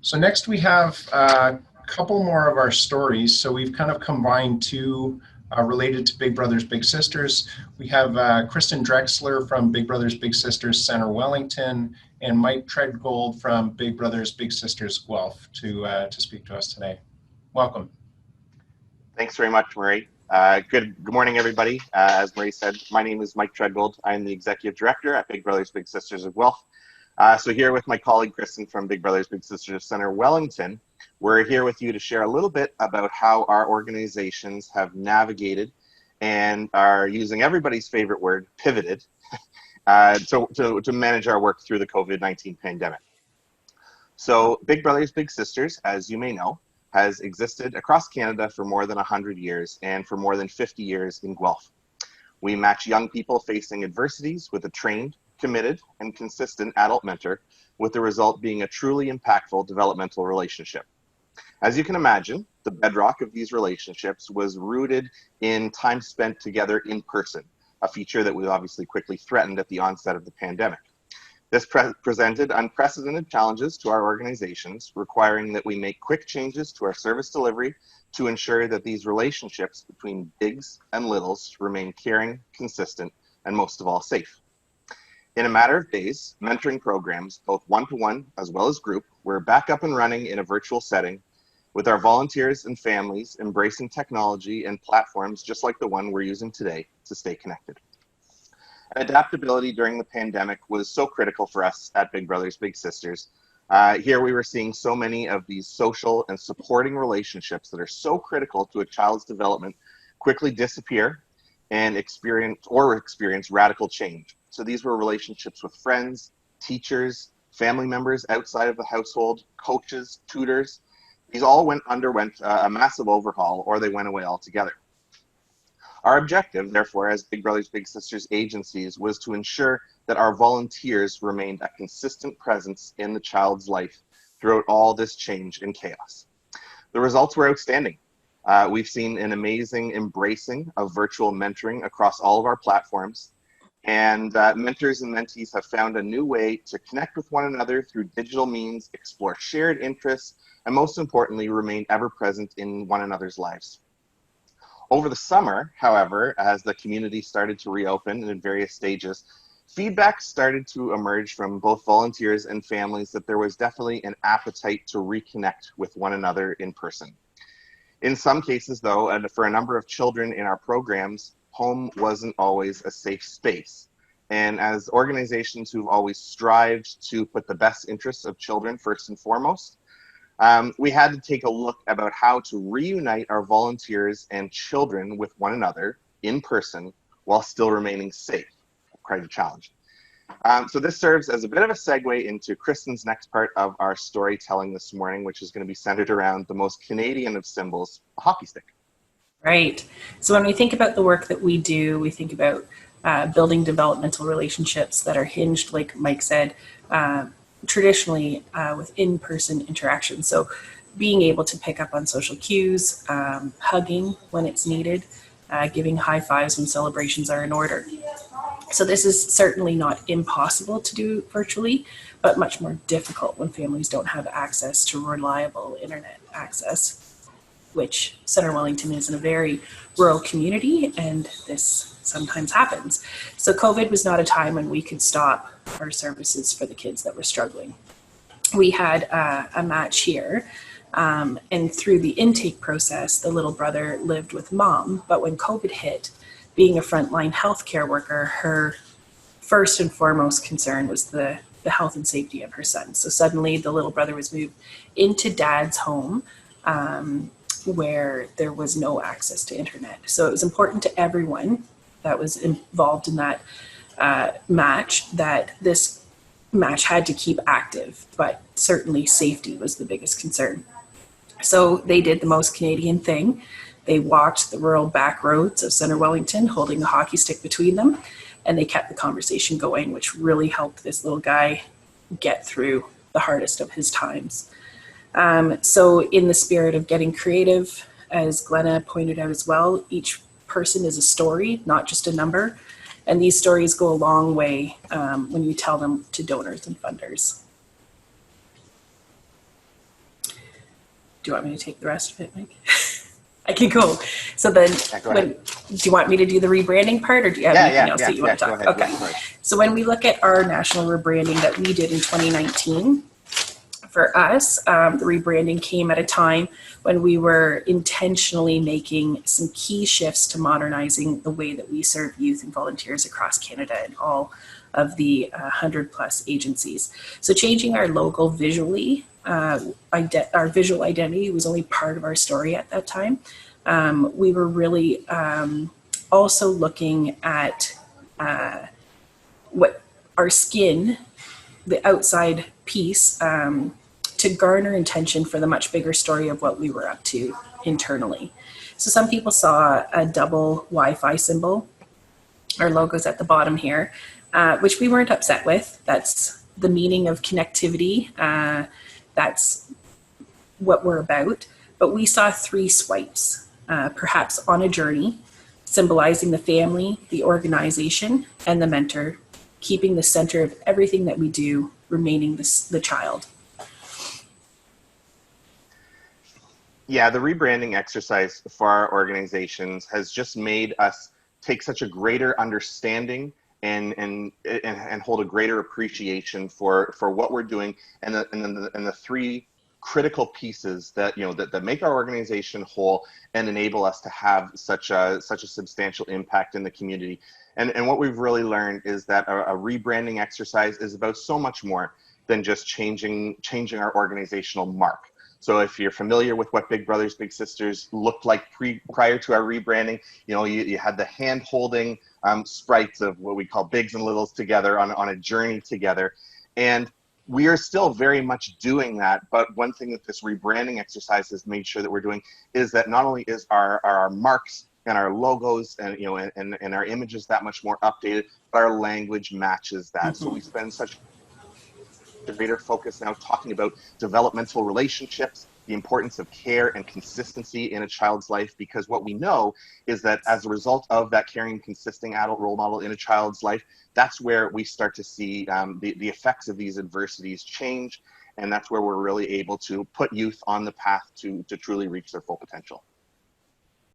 So next we have a couple more of our stories. So we've kind of combined two related to Big Brothers Big Sisters. We have Kristen Drexler from Big Brothers Big Sisters Center Wellington and Mike Treadgold from Big Brothers Big Sisters Guelph to speak to us today. Welcome. Thanks very much, Marie. Good morning, everybody. As Marie said, my name is Mike Treadgold. I'm the Executive Director at Big Brothers Big Sisters of Guelph. So here with my colleague Kristen from Big Brothers Big Sisters Center Wellington, we're here with you to share a little bit about how our organizations have navigated and are using everybody's favorite word, pivoted, to manage our work through the COVID-19 pandemic. So Big Brothers Big Sisters, as you may know, has existed across Canada for more than 100 years and for more than 50 years in Guelph. We match young people facing adversities with a trained, committed, and consistent adult mentor, with the result being a truly impactful developmental relationship. As you can imagine, the bedrock of these relationships was rooted in time spent together in person, a feature that was obviously quickly threatened at the onset of the pandemic. This presented unprecedented challenges to our organizations, requiring that we make quick changes to our service delivery to ensure that these relationships between bigs and littles remain caring, consistent, and most of all, safe. In a matter of days, mentoring programs, both one-to-one as well as group, were back up and running in a virtual setting, with our volunteers and families embracing technology and platforms just like the one we're using today to stay connected. Adaptability during the pandemic was so critical for us at Big Brothers Big Sisters. Here we were seeing so many of these social and supporting relationships that are so critical to a child's development quickly disappear and experience radical change. So these were relationships with friends, teachers, family members outside of the household, coaches, tutors. These all underwent a massive overhaul, or they went away altogether. Our objective, therefore, as Big Brothers Big Sisters agencies, was to ensure that our volunteers remained a consistent presence in the child's life throughout all this change and chaos. The results were outstanding. We've seen an amazing embracing of virtual mentoring across all of our platforms, and mentors and mentees have found a new way to connect with one another through digital means, explore shared interests, and most importantly, remain ever present in one another's lives. Over the summer, however, as the community started to reopen in various stages, feedback started to emerge from both volunteers and families that there was definitely an appetite to reconnect with one another in person. In some cases, though, and for a number of children in our programs, home wasn't always a safe space. And as organizations who've always strived to put the best interests of children first and foremost, we had to take a look about how to reunite our volunteers and children with one another in person while still remaining safe. Quite a challenge. So this serves as a bit of a segue into Kristen's next part of our storytelling this morning, which is going to be centered around the most Canadian of symbols, a hockey stick. Right. So when we think about the work that we do, we think about building developmental relationships that are hinged, like Mike said, traditionally with in-person interaction. So being able to pick up on social cues, hugging when it's needed, giving high fives when celebrations are in order. So this is certainly not impossible to do virtually, but much more difficult when families don't have access to reliable internet access, which Center Wellington is in a very rural community, and this sometimes happens. So COVID was not a time when we could stop our services for the kids that were struggling. We had a match here, and through the intake process, the little brother lived with mom, but when COVID hit, being a frontline healthcare worker, her first and foremost concern was the health and safety of her son. So suddenly the little brother was moved into dad's home, where there was no access to internet. So it was important to everyone that was involved in that match that this match had to keep active, but certainly safety was the biggest concern. So they did the most Canadian thing. They walked the rural back roads of Center Wellington holding a hockey stick between them, and they kept the conversation going, which really helped this little guy get through the hardest of his times. So in the spirit of getting creative, as Glenna pointed out as well, each person is a story, not just a number. And these stories go a long way when you tell them to donors and funders. Do you want me to take the rest of it, Mike? I can go. So then, Yeah, go ahead. do you want me to do the rebranding part, or do you have anything else that you want to talk go about? ahead. Okay. Yeah, So when we look at our national rebranding that we did in 2019, for us, the rebranding came at a time when we were intentionally making some key shifts to modernizing the way that we serve youth and volunteers across Canada and all of the 100+ agencies. So changing our logo visually, our visual identity was only part of our story at that time. We were really also looking at what our skin, the outside piece, to garner attention for the much bigger story of what we were up to internally. So some people saw a double Wi-Fi symbol. Our logo's at the bottom here, which we weren't upset with. That's the meaning of connectivity. That's what we're about. But we saw 3 swipes, perhaps on a journey, symbolizing the family, the organization, and the mentor, keeping the center of everything that we do remaining the child. Yeah, the rebranding exercise for our organizations has just made us take such a greater understanding and hold a greater appreciation for what we're doing, and the 3 critical pieces that that make our organization whole and enable us to have such a substantial impact in the community. And what we've really learned is that a rebranding exercise is about so much more than just changing our organizational mark. So if you're familiar with what Big Brothers Big Sisters looked like prior to our rebranding, you had the hand holding sprites of what we call bigs and littles together on a journey together. And we are still very much doing that. But one thing that this rebranding exercise has made sure that we're doing is that not only is our marks and our logos and and our images that much more updated, but our language matches that. So we spend such a greater focus now talking about developmental relationships, the importance of care and consistency in a child's life, because what we know is that as a result of that caring and consistent adult role model in a child's life, that's where we start to see the effects of these adversities change, and that's where we're really able to put youth on the path to truly reach their full potential.